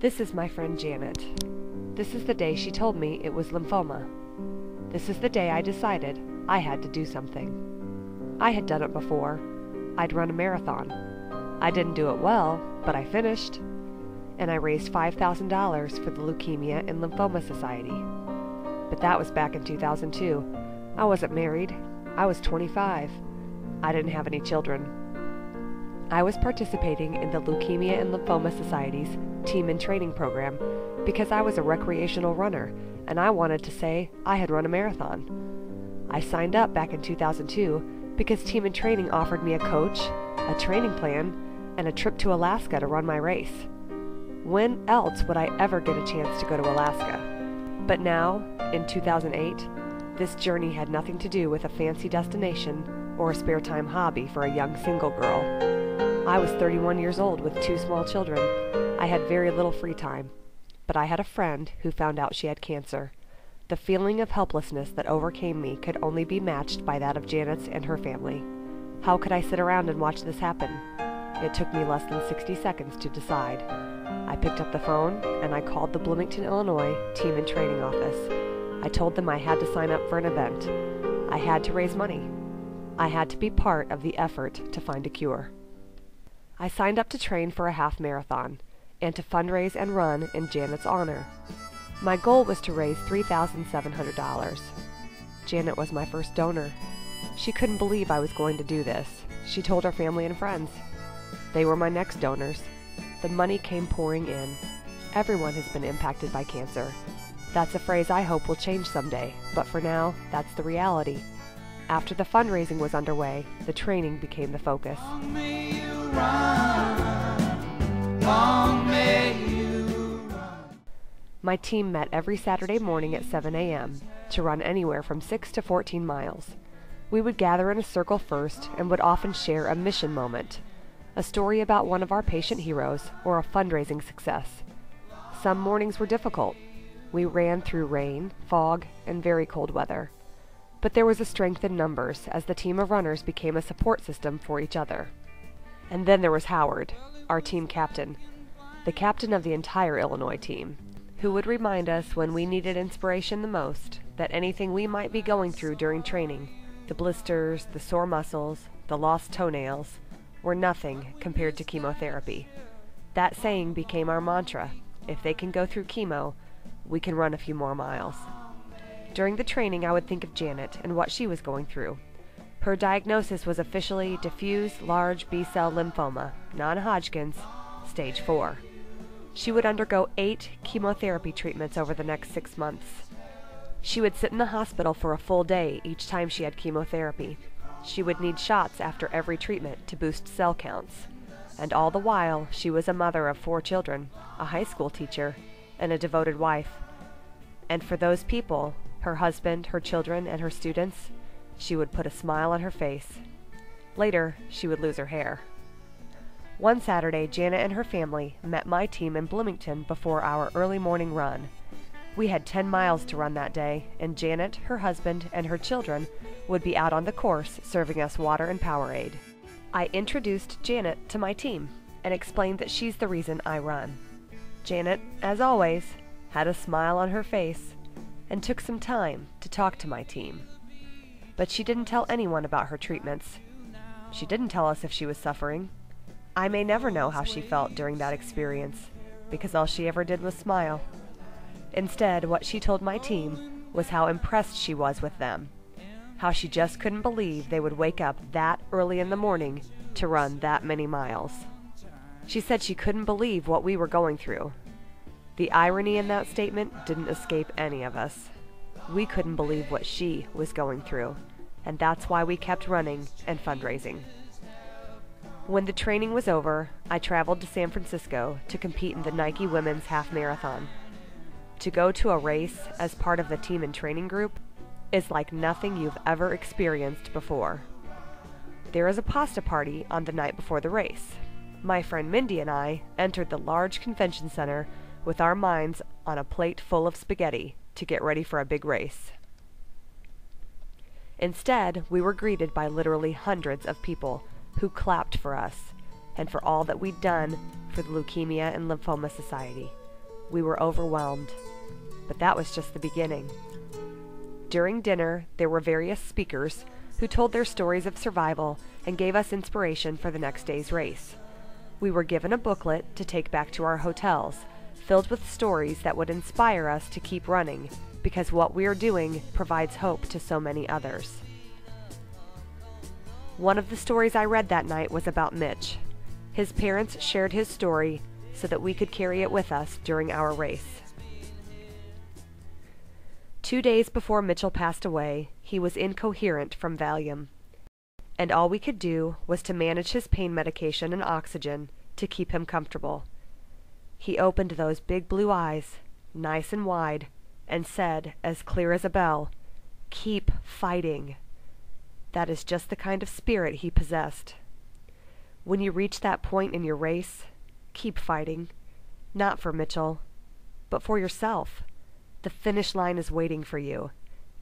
This is my friend Janet. This is the day she told me it was lymphoma. This is the day I decided I had to do something. I had done it before. I'd run a marathon. I didn't do it well, but I finished. And I raised $5,000 for the Leukemia and Lymphoma Society. But that was back in 2002. I wasn't married. I was 25. I didn't have any children. I was participating in the Leukemia and Lymphoma Society's Team in Training program because I was a recreational runner and I wanted to say I had run a marathon. I signed up back in 2002 because Team in Training offered me a coach, a training plan, and a trip to Alaska to run my race. When else would I ever get a chance to go to Alaska? But now, in 2008, this journey had nothing to do with a fancy destination or a spare time hobby for a young single girl. I was 31 years old with 2 small children. I had very little free time. But I had a friend who found out she had cancer. The feeling of helplessness that overcame me could only be matched by that of Janet's and her family. How could I sit around and watch this happen? It took me less than 60 seconds to decide. I picked up the phone and I called the Bloomington, Illinois Team in Training office. I told them I had to sign up for an event. I had to raise money. I had to be part of the effort to find a cure. I signed up to train for a half marathon and to fundraise and run in Janet's honor. My goal was to raise $3,700. Janet was my first donor. She couldn't believe I was going to do this. She told her family and friends. They were my next donors. The money came pouring in. Everyone has been impacted by cancer. That's a phrase I hope will change someday, but for now, that's the reality. After the fundraising was underway, the training became the focus. Long may you run. Long may you run. My team met every Saturday morning at 7 a.m. to run anywhere from 6 to 14 miles. We would gather in a circle first and would often share a mission moment, a story about one of our patient heroes or a fundraising success. Some mornings were difficult. We ran through rain, fog, and very cold weather. But there was a strength in numbers as the team of runners became a support system for each other. And then there was Howard, our team captain, the captain of the entire Illinois team, who would remind us when we needed inspiration the most that anything we might be going through during training, the blisters, the sore muscles, the lost toenails, were nothing compared to chemotherapy. That saying became our mantra: if they can go through chemo, we can run a few more miles. During the training, I would think of Janet and what she was going through. Her diagnosis was officially diffuse large B-cell lymphoma, non-Hodgkin's, stage 4. She would undergo 8 chemotherapy treatments over the next 6 months. She would sit in the hospital for a full day each time she had chemotherapy. She would need shots after every treatment to boost cell counts. And all the while, she was a mother of 4 children, a high school teacher, and a devoted wife. And for those people, her husband, her children, and her students, she would put a smile on her face. Later, she would lose her hair. One Saturday, Janet and her family met my team in Bloomington before our early morning run. We had 10 miles to run that day, and Janet, her husband, and her children would be out on the course serving us water and Powerade. I introduced Janet to my team and explained that she's the reason I run. Janet, as always, had a smile on her face and took some time to talk to my team. But she didn't tell anyone about her treatments. She didn't tell us if she was suffering. I may never know how she felt during that experience, because all she ever did was smile. Instead, what she told my team was how impressed she was with them, how she just couldn't believe they would wake up that early in the morning to run that many miles. She said she couldn't believe what we were going through. The irony in that statement didn't escape any of us. We couldn't believe what she was going through, and that's why we kept running and fundraising. When the training was over, I traveled to San Francisco to compete in the Nike Women's Half Marathon. To go to a race as part of the Team in Training group is like nothing you've ever experienced before. There is a pasta party on the night before the race. My friend Mindy and I entered the large convention center with our minds on a plate full of spaghetti to get ready for a big race. Instead, we were greeted by literally hundreds of people who clapped for us and for all that we'd done for the Leukemia and Lymphoma Society. We were overwhelmed. But that was just the beginning. During dinner, there were various speakers who told their stories of survival and gave us inspiration for the next day's race. We were given a booklet to take back to our hotels, filled with stories that would inspire us to keep running, because what we are doing provides hope to so many others. One of the stories I read that night was about Mitch. His parents shared his story so that we could carry it with us during our race. 2 days before Mitchell passed away, he was incoherent from Valium, and all we could do was to manage his pain medication and oxygen to keep him comfortable. He opened those big blue eyes, nice and wide, and said, as clear as a bell, "Keep fighting." That is just the kind of spirit he possessed. When you reach that point in your race, keep fighting, not for Mitchell, but for yourself. The finish line is waiting for you.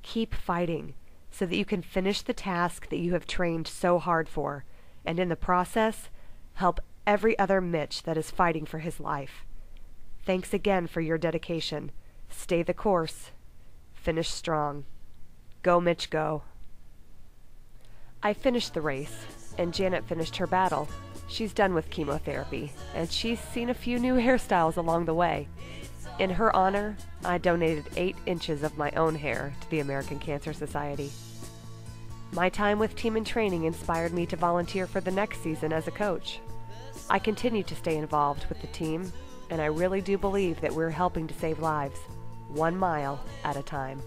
Keep fighting so that you can finish the task that you have trained so hard for, and in the process, help every other Mitch that is fighting for his life. Thanks again for your dedication. Stay the course. Finish strong. Go, Mitch, go. I finished the race, and Janet finished her battle. She's done with chemotherapy, and she's seen a few new hairstyles along the way. In her honor, I donated 8 inches of my own hair to the American Cancer Society. My time with Team in Training inspired me to volunteer for the next season as a coach. I continue to stay involved with the team, and I really do believe that we're helping to save lives, 1 mile at a time.